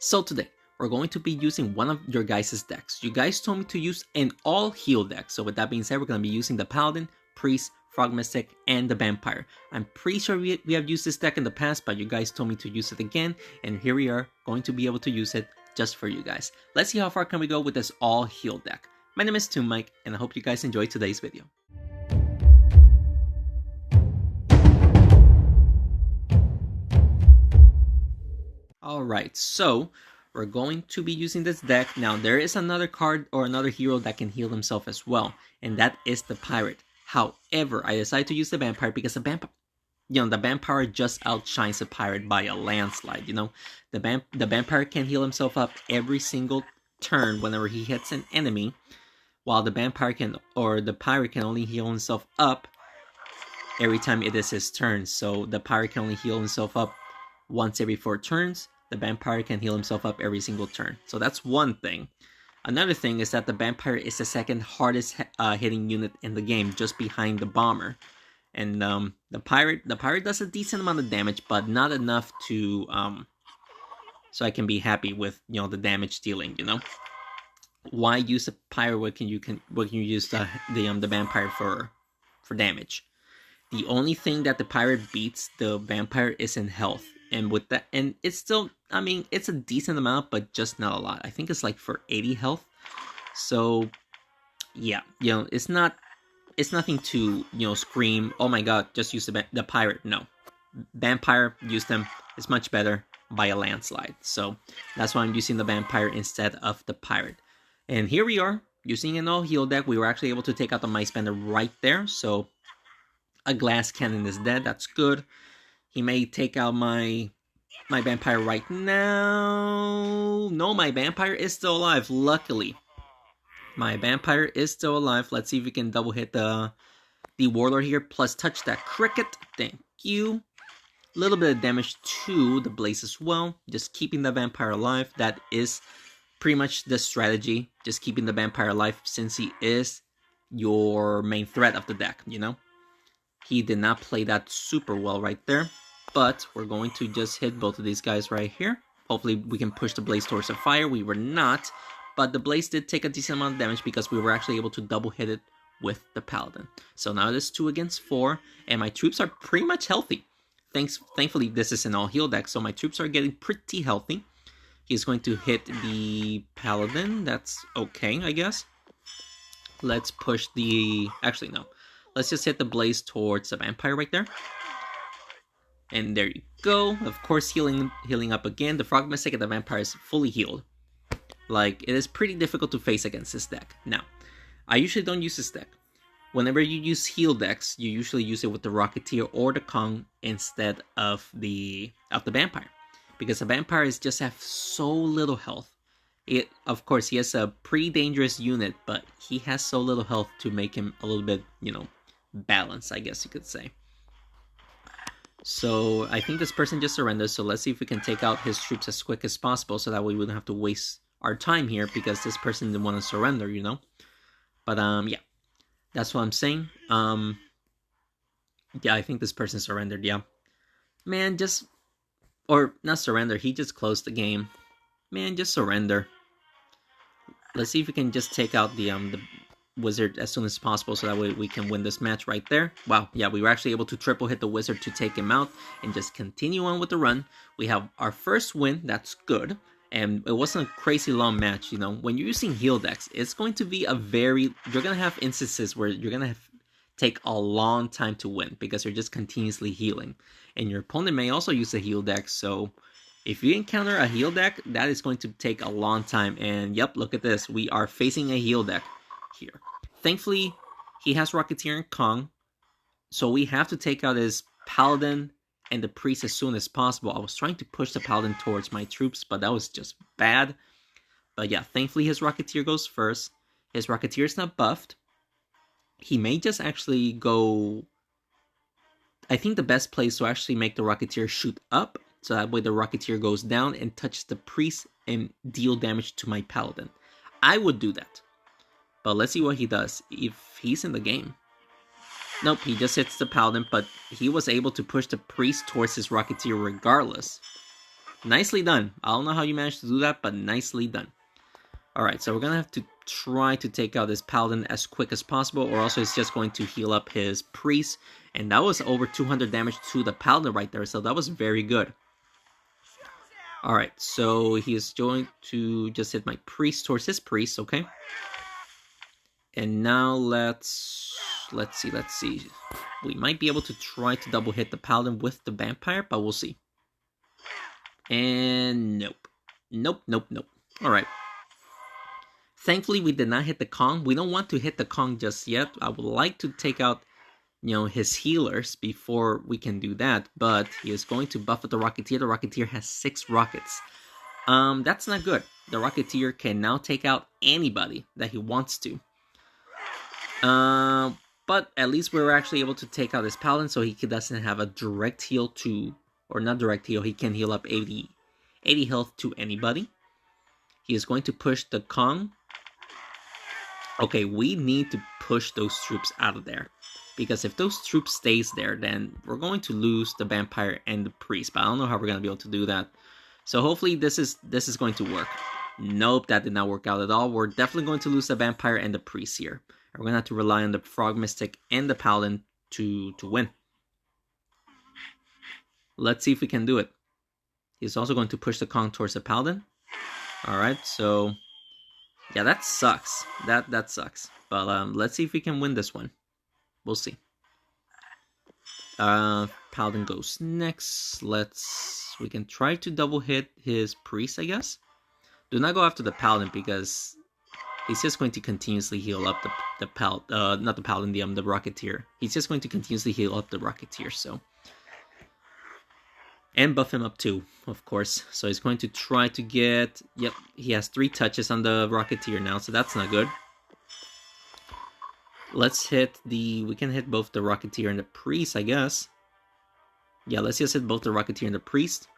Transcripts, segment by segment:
So today, we're going to be using one of your guys' decks. You guys told me to use an all-heal deck, so with that being said, we're going to be using the Paladin, Priest, Frog Mystic, and the Vampire. I'm pretty sure we have used this deck in the past, but you guys told me to use it again, and here we are, going to be able to use it just for you guys. Let's see how far can we go with this all-heal deck. My name is Toon Mike, and I hope you guys enjoyed today's video. Alright, so we're going to be using this deck. Now, there is another card or another hero that can heal himself as well, and that is the Pirate. However, I decided to use the Vampire because the Vampire just outshines the Pirate by a landslide, The Vampire can heal himself up every single turn whenever he hits an enemy, while the Pirate can only heal himself up every time it is his turn. So the Pirate can only heal himself up once every 4 turns. The Vampire can heal himself up every single turn. So that's one thing. Another thing is that the Vampire is the second hardest hitting unit in the game, just behind the Bomber. And the Pirate does a decent amount of damage, but not enough to so I can be happy with the damage dealing. Why use a Pirate? What can you use the Vampire for damage? The only thing that the Pirate beats the Vampire is in health. And with that, and it's still, it's a decent amount, but just not a lot. I think it's like for 80 health. So, yeah, it's nothing to, scream, oh my god, just use the Pirate. No. Vampire, use them. It's much better by a landslide. So, that's why I'm using the Vampire instead of the Pirate. And here we are, using an all-heal deck. We were actually able to take out the Mice Bender right there. So, a Glass Cannon is dead. That's good. He may take out my Vampire right now. No, my Vampire is still alive, luckily. My Vampire is still alive. Let's see if we can double hit the Warlord here, plus touch that Cricket. Thank you. A little bit of damage to the Blaze as well. Just keeping the Vampire alive. That is pretty much the strategy. Just keeping the Vampire alive since he is your main threat of the deck, He did not play that super well right there. But we're going to just hit both of these guys right here. Hopefully we can push the Blaze towards the fire. We were not. But the Blaze did take a decent amount of damage because we were actually able to double hit it with the Paladin. So now it is 2 against 4. And my troops are pretty much healthy. Thankfully this is an all-heal deck. So my troops are getting pretty healthy. He's going to hit the Paladin. That's okay, I guess. Let's push the... Actually, no. Let's just hit the Blaze towards the Vampire right there. And there you go. Of course, healing up again. The Frog Mystic and the Vampire is fully healed. Like, it is pretty difficult to face against this deck. Now, I usually don't use this deck. Whenever you use heal decks, you usually use it with the Rocketeer or the Kong instead of the Vampire. Because the Vampire just have so little health. Of course, he has a pretty dangerous unit, but he has so little health to make him a little bit, balanced, I guess you could say. So, I think this person just surrendered, so let's see if we can take out his troops as quick as possible, so that way we wouldn't have to waste our time here, because this person didn't want to surrender, But, yeah. That's what I'm saying. Yeah, I think this person surrendered, yeah. Man, or, not surrender, he just closed the game. Man, just surrender. Let's see if we can just take out the Wizard as soon as possible, so that way we can win this match right there. Wow, yeah, we were actually able to triple hit the Wizard to take him out and just continue on with the run. We have our first win, that's good. And it wasn't a crazy long match, When you're using heal decks, it's going to be you're going to have instances where you're going to take a long time to win because you're just continuously healing. And your opponent may also use a heal deck, so if you encounter a heal deck, that is going to take a long time. And yep, look at this. We are facing a heal deck here. Thankfully, he has Rocketeer and Kong, so we have to take out his Paladin and the Priest as soon as possible. I was trying to push the Paladin towards my troops, but that was just bad. But yeah, thankfully his Rocketeer goes first. His Rocketeer is not buffed. He may just actually go... I think the best play is to actually make the Rocketeer shoot up, so that way the Rocketeer goes down and touches the Priest and deal damage to my Paladin. I would do that. But let's see what he does if he's in the game. Nope, he just hits the Paladin, but he was able to push the Priest towards his Rocketeer regardless. Nicely done. I don't know how you managed to do that, but nicely done. Alright, so we're gonna have to try to take out this paladin as quick as possible, or else it's just going to heal up his priest. And that was over 200 damage to the paladin right there, so that was very good. Alright, so he is going to just hit my priest towards his priest, okay? And now let's see. We might be able to try to double hit the paladin with the vampire, but we'll see. And nope. Alright. Thankfully, we did not hit the Kong. We don't want to hit the Kong just yet. I would like to take out, his healers before we can do that. But he is going to buff with the Rocketeer. The Rocketeer has 6 rockets. That's not good. The Rocketeer can now take out anybody that he wants to. But at least we were actually able to take out his Paladin, so he doesn't have a direct heal to... Or not direct heal, he can heal up 80 health to anybody. He is going to push the Kong. Okay, we need to push those troops out of there. Because if those troops stays there, then we're going to lose the vampire and the priest. But I don't know how we're going to be able to do that. So hopefully this is going to work. Nope, that did not work out at all. We're definitely going to lose the vampire and the priest here. We're going to have to rely on the Frog Mystic and the Paladin to win. Let's see if we can do it. He's also going to push the Kong towards the Paladin. Alright, so... yeah, that sucks. That sucks. But let's see if we can win this one. We'll see. Paladin goes next. We can try to double hit his priest, I guess. Do not go after the Paladin because he's just going to continuously heal up the Rocketeer. He's just going to continuously heal up the Rocketeer, so... and buff him up too, of course. So he's going to try to get... yep, he has 3 touches on the Rocketeer now, so that's not good. Let's hit the... we can hit both the Rocketeer and the Priest, I guess. Yeah, let's just hit both the Rocketeer and the Priest.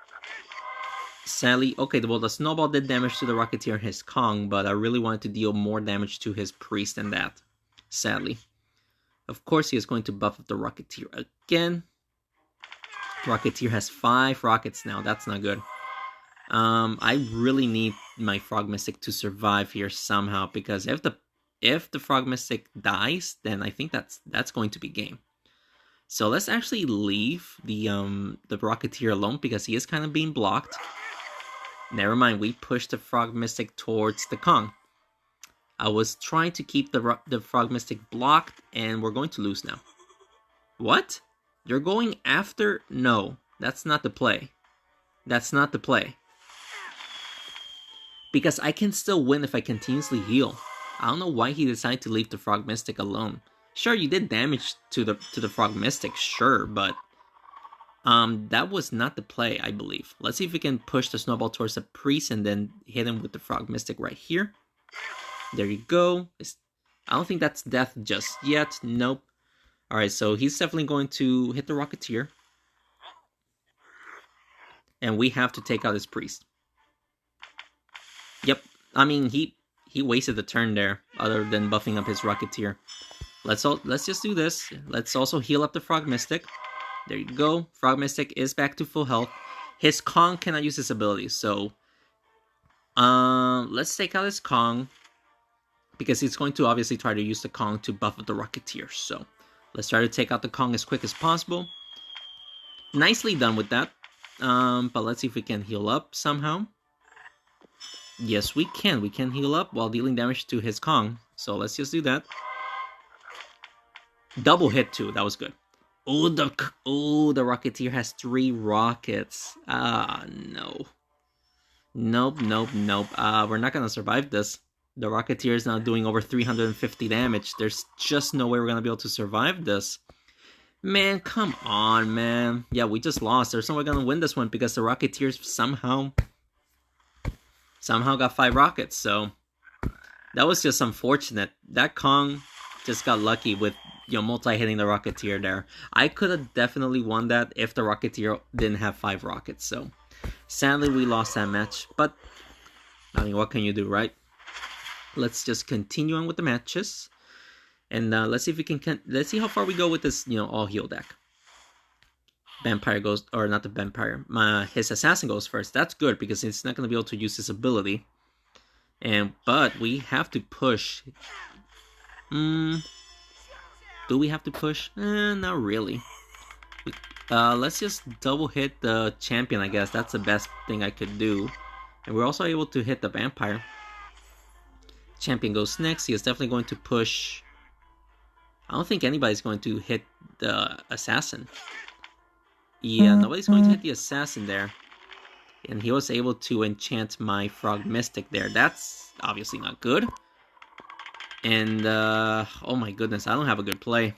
Sadly, okay, well, the Snowball did damage to the Rocketeer and his Kong, but I really wanted to deal more damage to his Priest than that. Sadly. Of course, he is going to buff up the Rocketeer again. Rocketeer has 5 rockets now. That's not good. I really need my Frog Mystic to survive here somehow, because if the Frog Mystic dies, then I think that's going to be game. So let's actually leave the Rocketeer alone because he is kind of being blocked. Never mind, we pushed the Frog Mystic towards the Kong. I was trying to keep the Frog Mystic blocked, and we're going to lose now. What? You're going after... no, that's not the play. That's not the play. Because I can still win if I continuously heal. I don't know why he decided to leave the Frog Mystic alone. Sure, you did damage to the Frog Mystic, sure, but... that was not the play, I believe. Let's see if we can push the Snowball towards the Priest and then hit him with the Frog Mystic right here. There you go. I don't think that's death just yet. Nope. Alright, so he's definitely going to hit the Rocketeer. And we have to take out his Priest. Yep. I mean, he wasted the turn there, other than buffing up his Rocketeer. Let's just do this. Let's also heal up the Frog Mystic. There you go. Frog Mystic is back to full health. His Kong cannot use his abilities, so... let's take out his Kong. Because he's going to obviously try to use the Kong to buff up the Rocketeer, so... let's try to take out the Kong as quick as possible. Nicely done with that. But let's see if we can heal up somehow. Yes, we can. We can heal up while dealing damage to his Kong. So let's just do that. Double hit too. That was good. Oh, the Rocketeer has 3 rockets. No. Nope. We're not gonna survive this. The Rocketeer is now doing over 350 damage. There's just no way we're going to be able to survive this. Man, come on, man. Yeah, we just lost. There's no way we're going to win this one because the Rocketeers somehow got 5 rockets. So that was just unfortunate. That Kong just got lucky with, multi-hitting the Rocketeer there. I could have definitely won that if the Rocketeer didn't have 5 rockets. So sadly, we lost that match. But, I mean, what can you do, right? Let's just continue on with the matches, and let's see if we can. Let's see how far we go with this, all heal deck. vampire goes, or not the vampire, his assassin goes first. That's good because he's not going to be able to use his ability. But we have to push. Do we have to push? Not really. Let's just double hit the champion, I guess. That's the best thing I could do. And we're also able to hit the vampire. Champion goes next. He is definitely going to push. I don't think anybody's going to hit the assassin. Yeah, nobody's going to hit the assassin there. And he was able to enchant my Frog Mystic there. That's obviously not good. And, oh my goodness, I don't have a good play.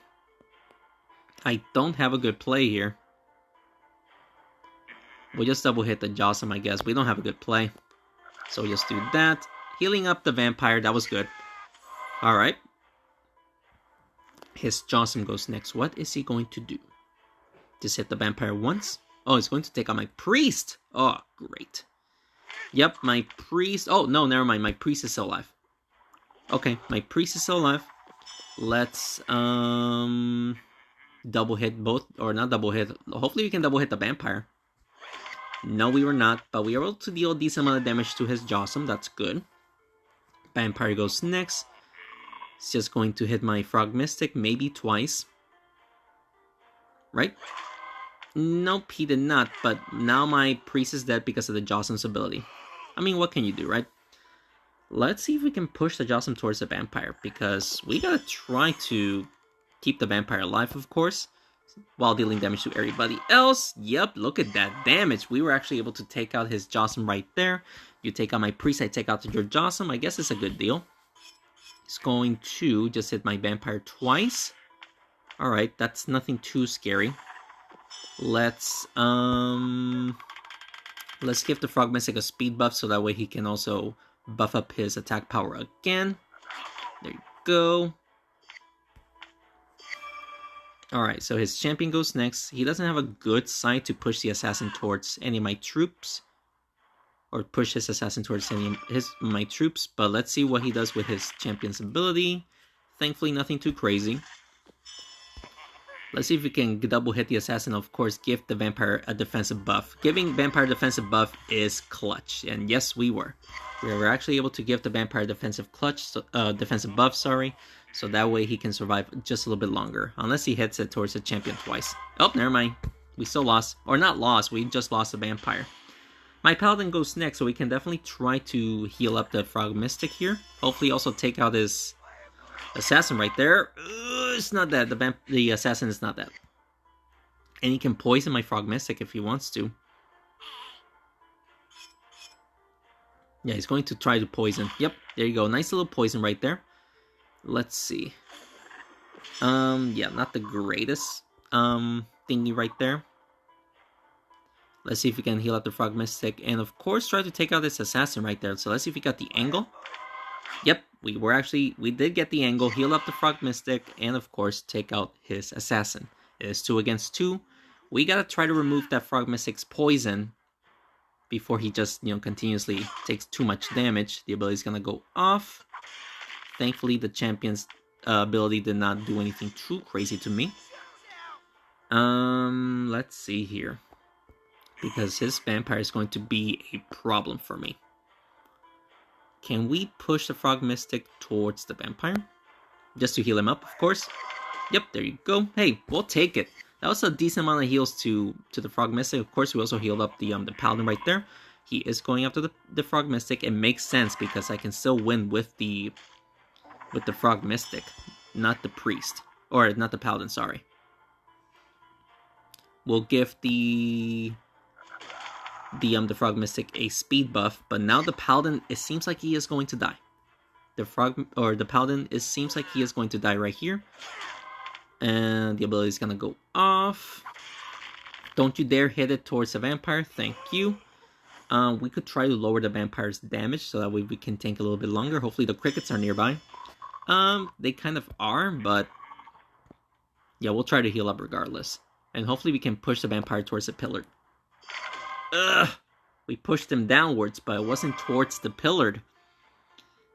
I don't have a good play here. We'll just double hit the Jawsome, I guess. We don't have a good play. So we'll just do that. Healing up the vampire, that was good. Alright. His Jawsome goes next. What is he going to do? Just hit the vampire once. Oh, he's going to take out my priest. Oh, great. Yep, my priest. Oh, no, never mind. My priest is still alive. Okay, my priest is still alive. Let's, double hit both. Or not double hit. Hopefully we can double hit the vampire. No, we were not. But we were able to deal a decent amount of damage to his Jawsome. That's good. Vampire goes next. It's just going to hit my Frog Mystic. Maybe twice. Right? Nope, he did not, but now my priest is dead because of the Jawsome's ability. I mean, what can you do, right? Let's see if we can push the Jawsome towards the vampire, because we gotta try to keep the vampire alive, of course, while dealing damage to everybody else. Yep, look at that damage. We were actually able to take out his Jawsome right there. You take out my priest, I take out your Jawsome. I guess it's a good deal. He's going to just hit my vampire twice. Alright, that's nothing too scary. Let's give the Frog Mystic a speed buff so that way he can also buff up his attack power again. There you go. Alright, so his champion goes next. He doesn't have a good side to push the assassin towards any of my troops. Or push his assassin towards any of my troops. But let's see what he does with his champion's ability. Thankfully, nothing too crazy. Let's see if we can double hit the assassin. Of course, give the vampire a defensive buff. Giving vampire defensive buff is clutch. And yes, we were. We were actually able to give the vampire defensive buff, sorry. So that way he can survive just a little bit longer. Unless he hits it towards the champion twice. Oh, never mind. We still lost. Or not lost, we just lost the vampire. My paladin goes next, so we can definitely try to heal up the Frog Mystic here. Hopefully also take out his assassin right there. It's not dead. The assassin is not dead. And he can poison my Frog Mystic if he wants to. Yeah, he's going to try to poison. Yep, there you go. Nice little poison right there. Let's see. Yeah, not the greatest thingy right there. Let's see if we can heal up the Frog Mystic. And of course, try to take out this assassin right there. So let's see if we got the angle. Yep, we did get the angle, heal up the Frog Mystic, and of course, take out his assassin. It is 2 against 2. We gotta try to remove that Frog Mystic's poison before he just, continuously takes too much damage. The ability's gonna go off. Thankfully, the champion's ability did not do anything too crazy to me. Let's see here. Because his vampire is going to be a problem for me. Can we push the Frog Mystic towards the vampire? Just to heal him up, of course. Yep, there you go. Hey, we'll take it. That was a decent amount of heals to the Frog Mystic. Of course, we also healed up the paladin right there. He is going after the Frog Mystic. It makes sense because I can still win with the Frog Mystic, not the priest. Or not the paladin, sorry. We'll give the Frog Mystic a speed buff, but now the paladin, it seems like he is going to die. The paladin, it seems like he is going to die right here. And the ability is gonna go off. Don't you dare hit it towards the vampire, thank you. We could try to lower the vampire's damage so that way we can tank a little bit longer. Hopefully the crickets are nearby. They kind of are, but yeah, we'll try to heal up regardless. And hopefully we can push the vampire towards the pillar. We pushed him downwards, but it wasn't towards the pillared.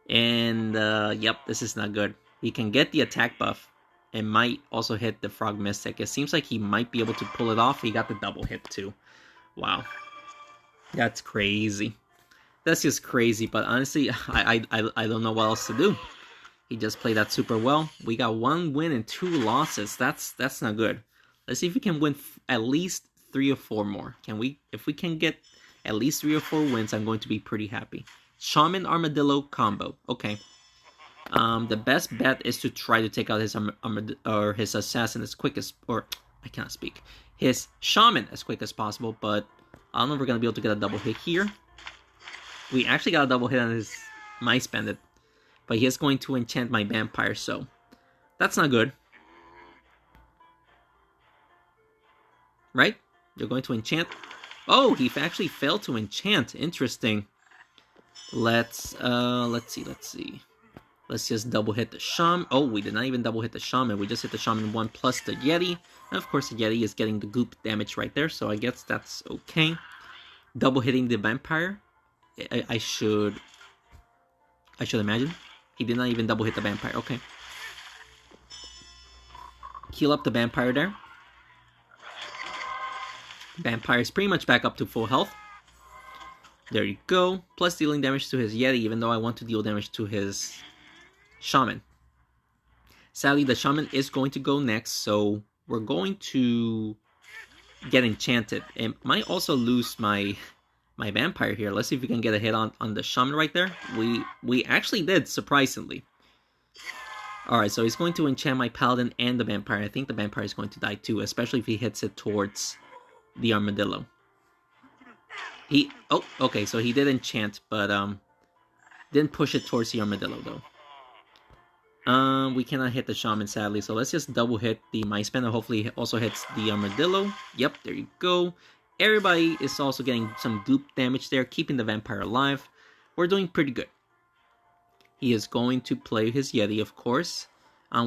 And, yep, this is not good. He can get the attack buff, it might also hit the Frog Mystic. It seems like he might be able to pull it off. He got the double hit too. Wow. That's crazy. That's just crazy, but honestly, I don't know what else to do. He just played that super well. We got 1 win and 2 losses. That's not good. Let's see if we can win at least 3 or 4 more. Can we? If we can get at least 3 or 4 wins, I'm going to be pretty happy. Shaman Armadillo combo. Okay. The best bet is to try to take out his his assassin as quick as, or I cannot speak, his shaman as quick as possible. But I don't know if we're gonna be able to get a double hit here. We actually got a double hit on his Mice Bandit, but he is going to enchant my vampire, so that's not good. Right? You're going to enchant. Oh, he actually failed to enchant. Interesting. Let's see. Let's just double hit the Shaman. Oh, we did not even double hit the Shaman. We just hit the Shaman 1 plus the Yeti. And of course, the Yeti is getting the goop damage right there, so I guess that's okay. Double hitting the Vampire. I should imagine. He did not even double hit the Vampire. Okay. Heal up the Vampire there. Vampire is pretty much back up to full health. There you go. Plus dealing damage to his Yeti, even though I want to deal damage to his Shaman. Sadly, the Shaman is going to go next, so we're going to get enchanted. It might also lose my Vampire here. Let's see if we can get a hit on the Shaman right there. We actually did, surprisingly. Alright, so he's going to enchant my Paladin and the Vampire. I think the Vampire is going to die too, especially if he hits it towards the Armadillo. Oh, okay, so he did enchant, but didn't push it towards the Armadillo though. We cannot hit the Shaman, sadly, so let's just double hit the Mice Bandit. Hopefully it also hits the Armadillo. Yep, there you go. Everybody is also getting some goop damage there, keeping the Vampire alive. We're doing pretty good. He is going to play his Yeti, of course.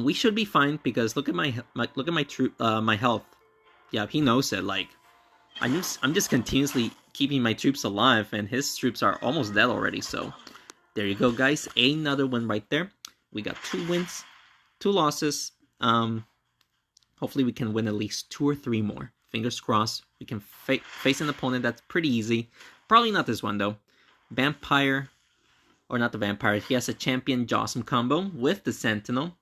We should be fine because look at my health. Yeah, he knows it. Like, I'm just continuously keeping my troops alive, and his troops are almost dead already. So there you go, guys. Another one right there. We got 2 wins, 2 losses. Hopefully we can win at least 2 or 3 more. Fingers crossed. We can face an opponent that's pretty easy. Probably not this one though. Vampire, or not the Vampire. He has a Champion Jawsome combo with the Sentinel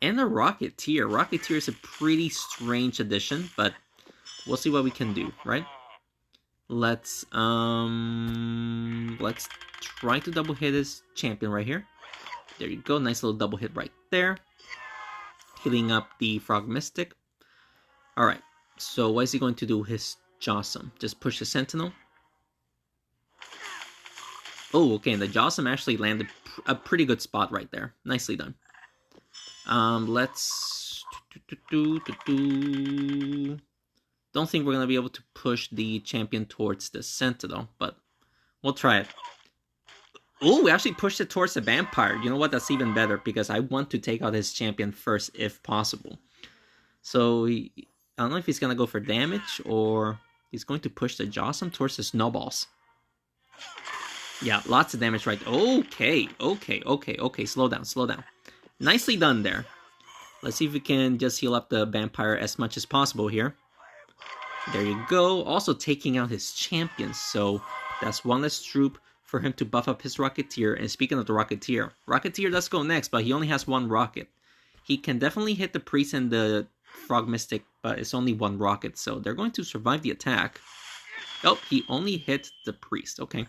and a Rocketeer. Rocketeer is a pretty strange addition, but we'll see what we can do, right? Let's try to double hit his Champion right here. There you go, nice little double hit right there. Healing up the Frog Mystic. Alright, so what is he going to do? His Jawsome. Just push the Sentinel. Oh, okay, and the Jawsome actually landed a pretty good spot right there. Nicely done. Let's... Don't think we're going to be able to push the Champion towards the Sentinel, but we'll try it. Oh, we actually pushed it towards the Vampire. You know what? That's even better because I want to take out his Champion first if possible. So, I don't know if he's going to go for damage or he's going to push the Jawsome towards the Snowballs. Yeah, lots of damage right. Okay. Slow down. Nicely done there. Let's see if we can just heal up the Vampire as much as possible here. There you go. Also taking out his Champions. So, that's one less troop for him to buff up his Rocketeer. And speaking of the Rocketeer does go next, but he only has 1 rocket. He can definitely hit the Priest and the Frog Mystic, but it's only 1 rocket, so they're going to survive the attack. Oh, he only hit the Priest. Okay.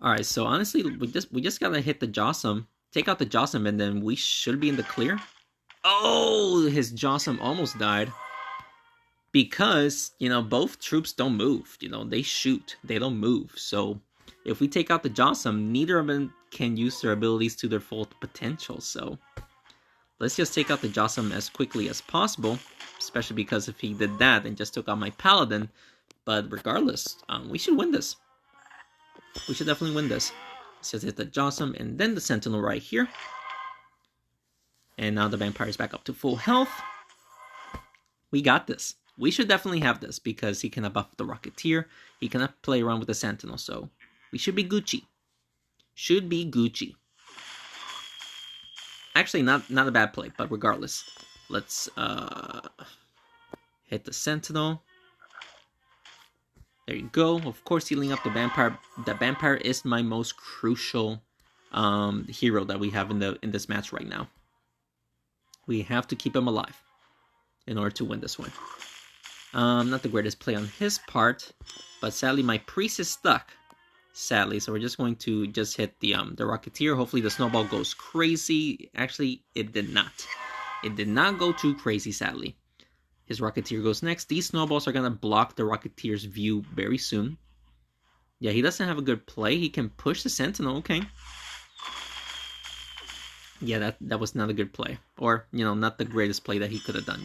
Alright, so honestly, we just gotta hit the Jawsome. Take out the Jawsome, and then we should be in the clear. Oh, his Jawsome almost died. Because, you know, both troops don't move. You know, they shoot. They don't move. So, if we take out the Jawsome, neither of them can use their abilities to their full potential. So, let's just take out the Jawsome as quickly as possible. Especially because if he did that and just took out my Paladin. But regardless, we should win this. We should definitely win this. Let's just hit the Jawsome and then the Sentinel right here. And now the Vampire is back up to full health. We got this. We should definitely have this because he cannot buff the Rocketeer. He cannot play around with the Sentinel, so we should be Gucci. Should be Gucci. Actually, not a bad play, but regardless. Let's hit the Sentinel. There you go. Of course, healing up the Vampire. The Vampire is my most crucial hero that we have in this match right now. We have to keep him alive in order to win this one. Not the greatest play on his part, but sadly my priest is stuck. Sadly, so we're just going to hit the Rocketeer. Hopefully the snowball goes crazy. Actually, it did not. It did not go too crazy, sadly. His Rocketeer goes next. These snowballs are going to block the Rocketeer's view very soon. Yeah, he doesn't have a good play. He can push the Sentinel, okay. Yeah, that was not a good play. Or, not the greatest play that he could have done,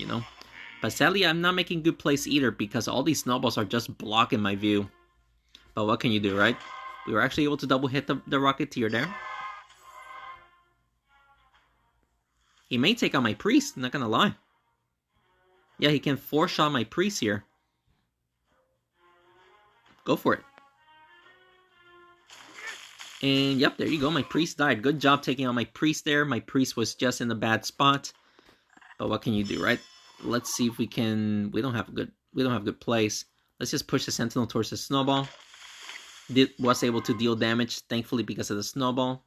But sadly, I'm not making good plays either because all these snowballs are just blocking my view. But what can you do, right? We were actually able to double hit the Rocketeer there. He may take out my priest, not gonna lie. Yeah, he can 4-shot my priest here. Go for it. And yep, there you go. My priest died. Good job taking out my priest there. My priest was just in a bad spot. But what can you do, right? Let's see if we can. We don't have good plays. Let's just push the Sentinel towards the snowball. Was able to deal damage, thankfully, because of the snowball.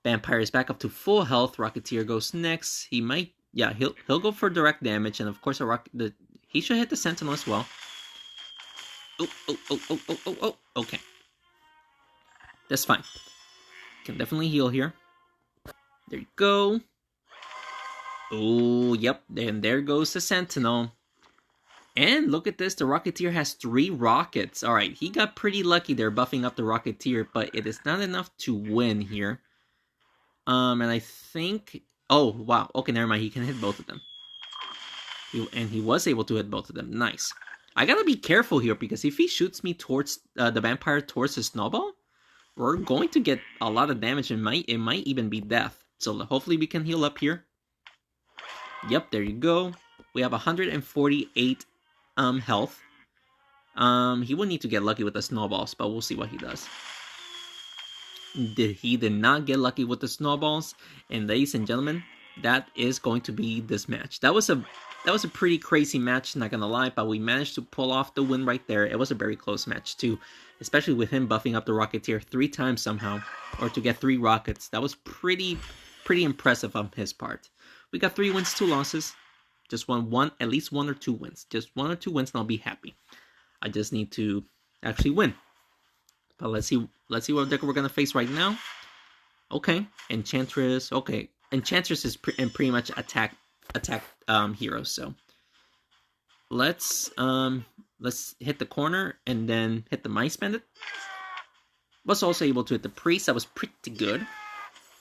Vampire is back up to full health. Rocketeer goes next. He might. Yeah, he'll go for direct damage, and of course he should hit the Sentinel as well. Oh. Okay. That's fine. Can definitely heal here. There you go. Oh, yep. And there goes the Sentinel. And look at this. The Rocketeer has 3 rockets. Alright, he got pretty lucky there buffing up the Rocketeer, but it is not enough to win here. And I think... Oh, wow. Okay, never mind. He can hit both of them. And he was able to hit both of them. Nice. I gotta be careful here, because if he shoots me towards the Vampire towards the snowball, we're going to get a lot of damage. And it might even be death. So hopefully we can heal up here. Yep, there you go. We have 148 health. He will need to get lucky with the snowballs, but we'll see what he does. He did not get lucky with the snowballs, and ladies and gentlemen, that is going to be this match. That was a pretty crazy match, not gonna lie, but we managed to pull off the win right there. It was a very close match too, especially with him buffing up the Rocketeer 3 times somehow, or to get 3 rockets. That was pretty impressive on his part. We got 3 wins, 2 losses. Just one, at least 1 or 2 wins. Just 1 or 2 wins, and I'll be happy. I just need to actually win. But let's see what deck we're gonna face right now. Okay, Enchantress. Okay, Enchantress is pretty much attack hero. So let's hit the corner and then hit the Mice Bandit. Was also able to hit the Priest. That was pretty good.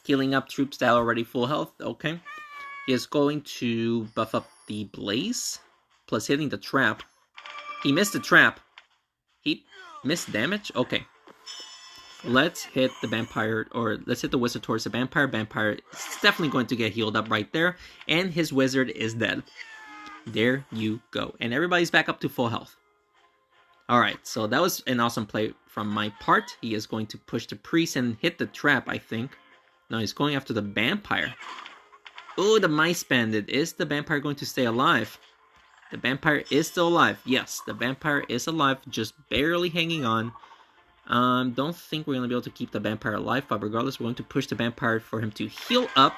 Healing up troops that are already full health. Okay, he is going to buff up the Blaze plus hitting the trap. He missed the trap. He missed damage. Okay. Let's hit the Vampire, or let's hit the Wizard towards the Vampire. Vampire is definitely going to get healed up right there. And his Wizard is dead. There you go. And everybody's back up to full health. Alright, so that was an awesome play from my part. He is going to push the Priest and hit the trap, I think. No, he's going after the Vampire. Oh, the Mice Bandit. Is the Vampire going to stay alive? The Vampire is still alive. Yes, the Vampire is alive, just barely hanging on. Don't think we're going to be able to keep the Vampire alive, but regardless, we're going to push the Vampire for him to heal up.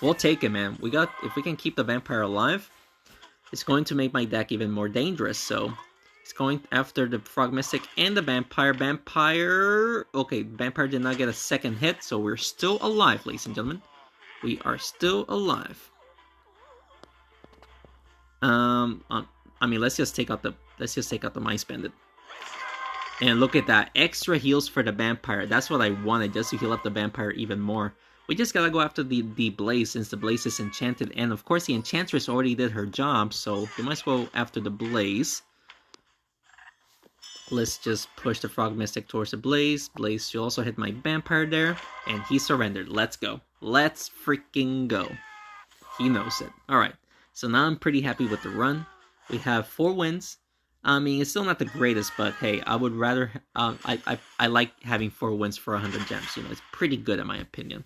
We'll take it, man. If we can keep the Vampire alive, it's going to make my deck even more dangerous. So, it's going after the Frog Mystic and the Vampire. Okay, Vampire did not get a second hit, so we're still alive, ladies and gentlemen. We are still alive. I mean, let's just take out the Mice Bandit. And look at that, extra heals for the Vampire. That's what I wanted, just to heal up the Vampire even more. We just gotta go after the Blaze, since the Blaze is enchanted. And of course, the Enchantress already did her job, so we might go after the Blaze. Let's just push the Frog Mystic towards the Blaze. Blaze should also hit my Vampire there. And he surrendered. Let's go. Let's freaking go. He knows it. Alright, so now I'm pretty happy with the run. We have 4 wins. I mean, it's still not the greatest, but hey, I would rather... I like having 4 wins for 100 gems. It's pretty good in my opinion.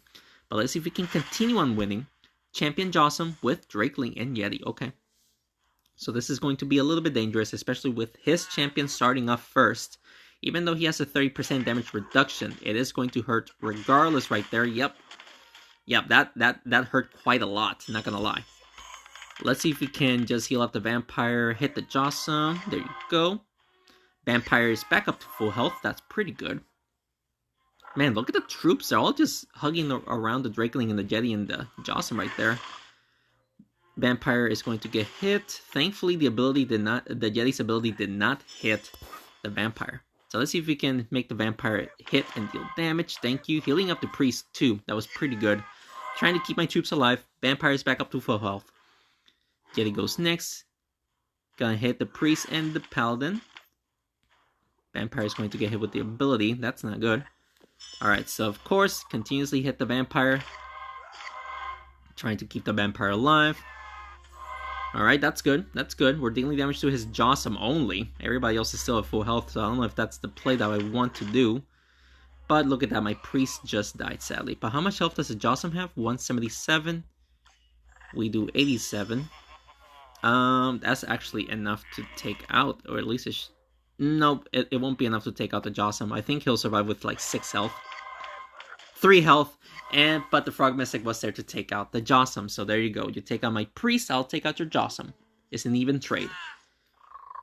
But let's see if we can continue on winning. Champion Jossum with Drakeling and Yeti. Okay. So this is going to be a little bit dangerous, especially with his champion starting off first. Even though he has a 30% damage reduction, it is going to hurt regardless right there. Yep, that hurt quite a lot, not gonna lie. Let's see if we can just heal up the Vampire, hit the Jossum. There you go. Vampire is back up to full health. That's pretty good. Man, look at the troops. They're all just hugging around the Drakeling and the Yeti and the Jossum right there. Vampire is going to get hit. Thankfully, the Yeti's ability did not hit the Vampire. So let's see if we can make the Vampire hit and deal damage. Thank you. Healing up the Priest too. That was pretty good. Trying to keep my troops alive. Vampire is back up to full health. Yeti goes next. Gonna hit the Priest and the Paladin. Vampire is going to get hit with the ability. That's not good. Alright, so of course, continuously hit the Vampire. Trying to keep the Vampire alive. Alright, that's good. That's good. We're dealing damage to his Jossum only. Everybody else is still at full health, so I don't know if that's the play that I want to do. But look at that, my Priest just died, sadly. But how much health does the Jossum have? 177. We do 87. That's actually enough to take out, or at least it's... Nope, it won't be enough to take out the Jossum. I think he'll survive with like 6 health. 3 health, but the Frog Mystic was there to take out the Jossum. So there you go. You take out my Priest, I'll take out your Jossum. It's an even trade.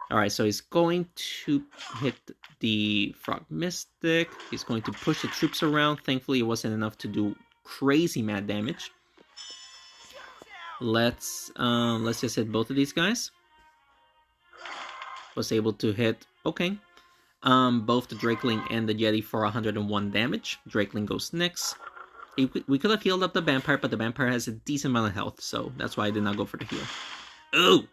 Alright, so he's going to hit the Frog Mystic. He's going to push the troops around. Thankfully, it wasn't enough to do crazy mad damage. Let's just hit both of these guys. Was able to hit, okay, both the Drakeling and the Yeti for 101 damage. Drakeling goes next. We could have healed up the Vampire, but the Vampire has a decent amount of health, so that's why I did not go for the heal. Ooh!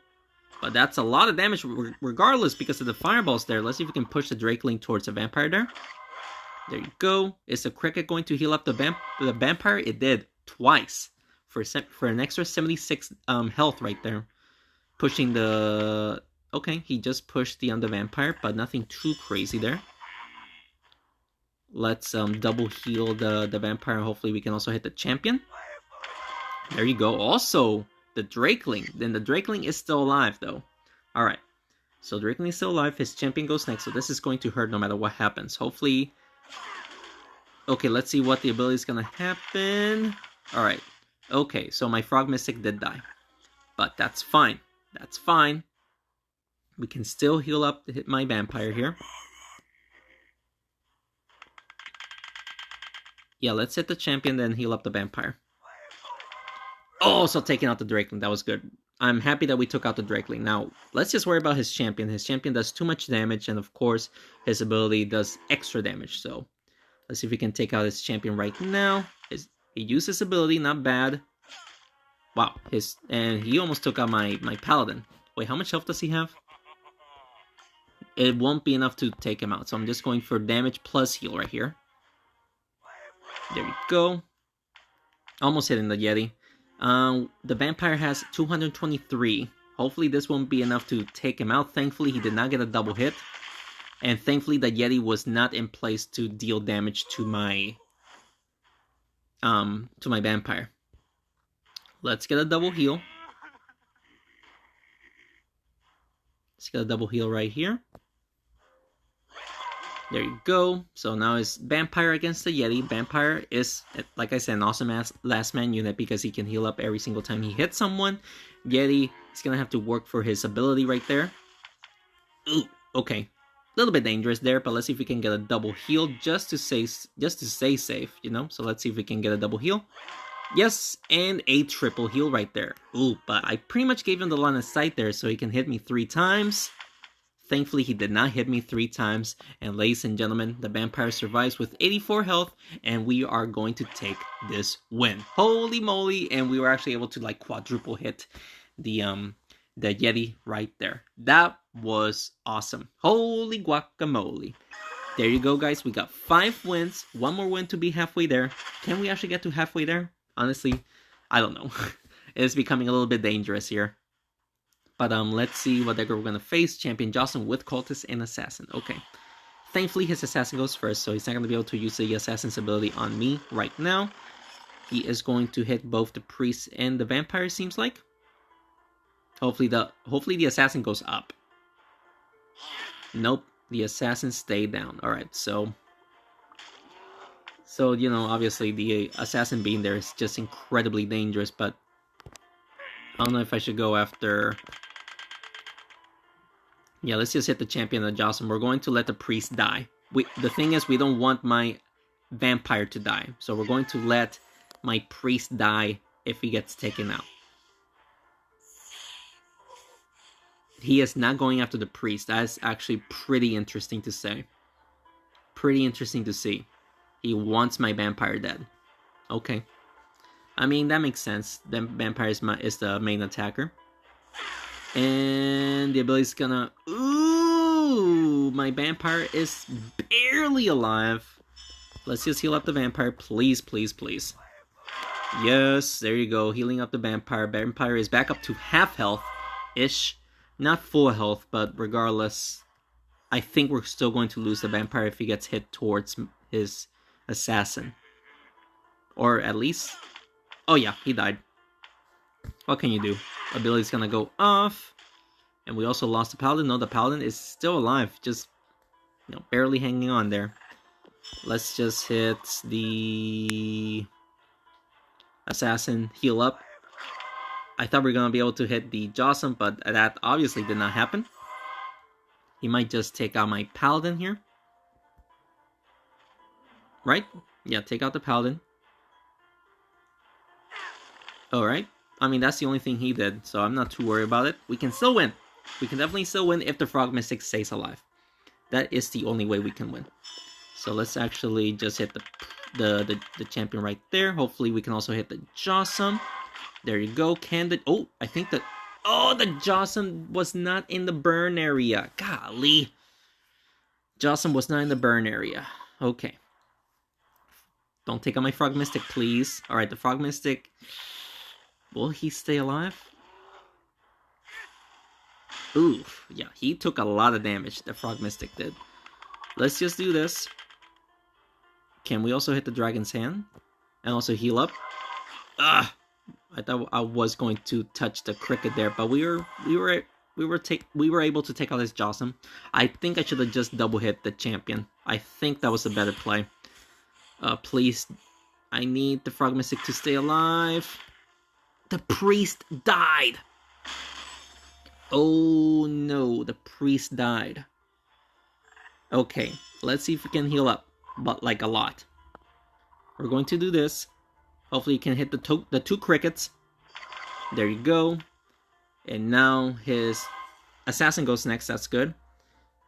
But that's a lot of damage regardless because of the fireballs there. Let's see if we can push the Drakeling towards the Vampire there. There you go. Is the Cricket going to heal up the Vampire? It did. Twice. For an extra 76 health right there. Pushing the... Okay, he just pushed the Vampire, but nothing too crazy there. Let's double heal the Vampire. Hopefully we can also hit the Champion. There you go. Also, the Drakeling. Then the Drakeling is still alive, though. Alright. So Drakeling is still alive. His Champion goes next. So this is going to hurt no matter what happens. Hopefully... Okay, let's see what the ability is going to happen. Alright. Okay, so my Frog Mystic did die. But that's fine. That's fine. We can still heal up to hit my Vampire here. Yeah, let's hit the Champion, then heal up the Vampire. Oh, so taking out the Drakeling. That was good. I'm happy that we took out the Drakeling. Now, let's just worry about his Champion. His Champion does too much damage, and of course, his ability does extra damage. So, let's see if we can take out his Champion right now. He used his ability, not bad. Wow, and he almost took out my Paladin. Wait, how much health does he have? It won't be enough to take him out, so I'm just going for damage plus heal right here. There you go. Almost hitting the Yeti. The Vampire has 223. Hopefully this won't be enough to take him out. Thankfully, he did not get a double hit. And thankfully, the Yeti was not in place to deal damage to my Vampire. Let's get a double heal. Let's get a double heal right here. There you go. So now it's Vampire against the Yeti. Vampire is, like I said, an awesome last man unit because he can heal up every single time he hits someone. Yeti is going to have to work for his ability right there. Ooh, okay. A little bit dangerous there, but let's see if we can get a double heal just to stay safe, you know? So let's see if we can get a double heal. Yes, and a triple heal right there. Ooh, but I pretty much gave him the line of sight there so he can hit me 3 times. Thankfully, he did not hit me 3 times. And ladies and gentlemen, the Vampire survives with 84 health. And we are going to take this win. Holy moly. And we were actually able to like quadruple hit the Yeti right there. That was awesome. Holy guacamole. There you go, guys. We got 5 wins. 1 more win to be halfway there. Can we actually get to halfway there? Honestly, I don't know. It's becoming a little bit dangerous here. But let's see what deck we're going to face. Champion Jossum with Cultist and Assassin. Okay. Thankfully, his Assassin goes first, so he's not going to be able to use the Assassin's ability on me right now. He is going to hit both the priest and the vampire, seems like. Hopefully the assassin goes up. Nope, the assassin stayed down. Alright, so you know, obviously the assassin being there is just incredibly dangerous, but I don't know if I should go after... Yeah, let's just hit the champion of Jocelyn. We're going to let the priest die. The thing is, we don't want my vampire to die, so we're going to let my priest die if he gets taken out. He is not going after the priest. That is actually pretty interesting to say. Pretty interesting to see. He wants my vampire dead. Okay. I mean, that makes sense. The vampire is the main attacker. And the ability's gonna... Ooh! My vampire is barely alive. Let's just heal up the vampire. Please, please, please. Yes, there you go. Healing up the vampire. Vampire is back up to half health-ish. Not full health, but regardless, I think we're still going to lose the vampire if he gets hit towards his assassin. Or at least... Oh yeah, he died. What can you do? Ability's gonna go off. And we also lost the paladin. No, the paladin is still alive. Just, you know, barely hanging on there. Let's just hit the assassin. Heal up. I thought we were going to be able to hit the Jocelyn, but that obviously did not happen. He might just take out my paladin here. Right? Yeah, take out the paladin. Alright. I mean, that's the only thing he did, so I'm not too worried about it. We can still win. We can definitely still win if the Frog Mystic stays alive. That is the only way we can win. So let's actually just hit the champion right there. Hopefully we can also hit the Jocelyn. There you go. Oh, I think that... Oh, the Jocelyn was not in the burn area. Golly. Jocelyn was not in the burn area. Okay. Don't take out my Frog Mystic, please. Alright, the Frog Mystic... Will he stay alive? Oof. Yeah, he took a lot of damage, the Frog Mystic did. Let's just do this. Can we also hit the Dragon's Hand? And also heal up? Ah! I thought I was going to touch the cricket there, but we were able to take out his Jocelyn. I think I should have just double hit the champion. I think that was a better play. Please, I need the Frog Mystic to stay alive. The priest died. Oh no, the priest died. Okay, let's see if we can heal up, but like a lot. We're going to do this. Hopefully you can hit the two crickets. There you go. And now his assassin goes next. That's good.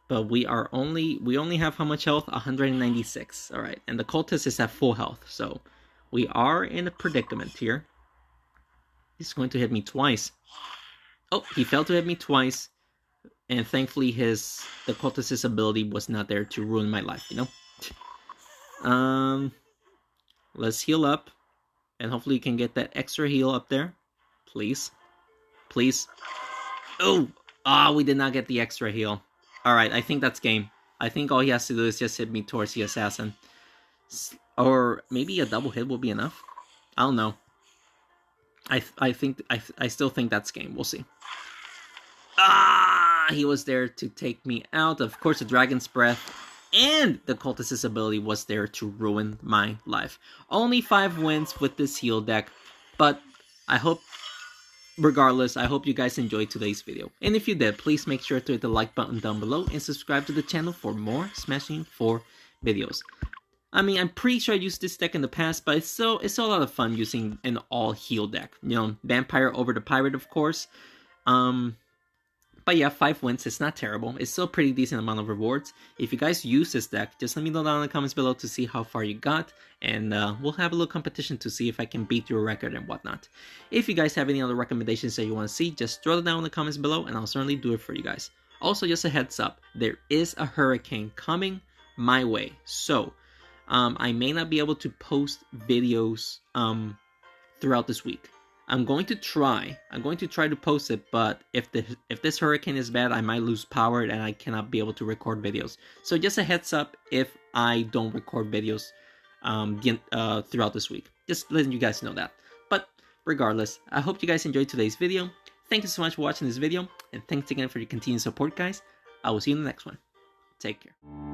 But we only have how much health? 196. All right. And the cultist is at full health. So we are in a predicament here. He's going to hit me twice. Oh, he failed to hit me twice. And thankfully the cultist's ability was not there to ruin my life, you know? Let's heal up. And hopefully you can get that extra heal up there. Please. Please. Oh! Ah, we did not get the extra heal. Alright, I think that's game. I think all he has to do is just hit me towards the assassin. Or maybe a double hit will be enough. I don't know. I still think that's game. We'll see. Ah! He was there to take me out. Of course, the Dragon's Breath and the cultist's ability was there to ruin my life. Only 5 wins with this heal deck, but regardless, I hope you guys enjoyed today's video. And if you did, please make sure to hit the like button down below and subscribe to the channel for more Smashing 4 videos. I mean, I'm pretty sure I used this deck in the past, but it's still a lot of fun using an all heal deck. You know, Vampire over the Pirate, of course. But yeah, 5 wins, it's not terrible. It's still a pretty decent amount of rewards. If you guys use this deck, just let me know down in the comments below to see how far you got. And we'll have a little competition to see if I can beat your record and whatnot. If you guys have any other recommendations that you want to see, just throw them down in the comments below and I'll certainly do it for you guys. Also, just a heads up, there is a hurricane coming my way. So, I may not be able to post videos throughout this week. I'm going to try to post it, but if this hurricane is bad, I might lose power and I cannot be able to record videos. So just a heads up if I don't record videos throughout this week. Just letting you guys know that. But regardless, I hope you guys enjoyed today's video. Thank you so much for watching this video, and thanks again for your continued support, guys. I will see you in the next one. Take care.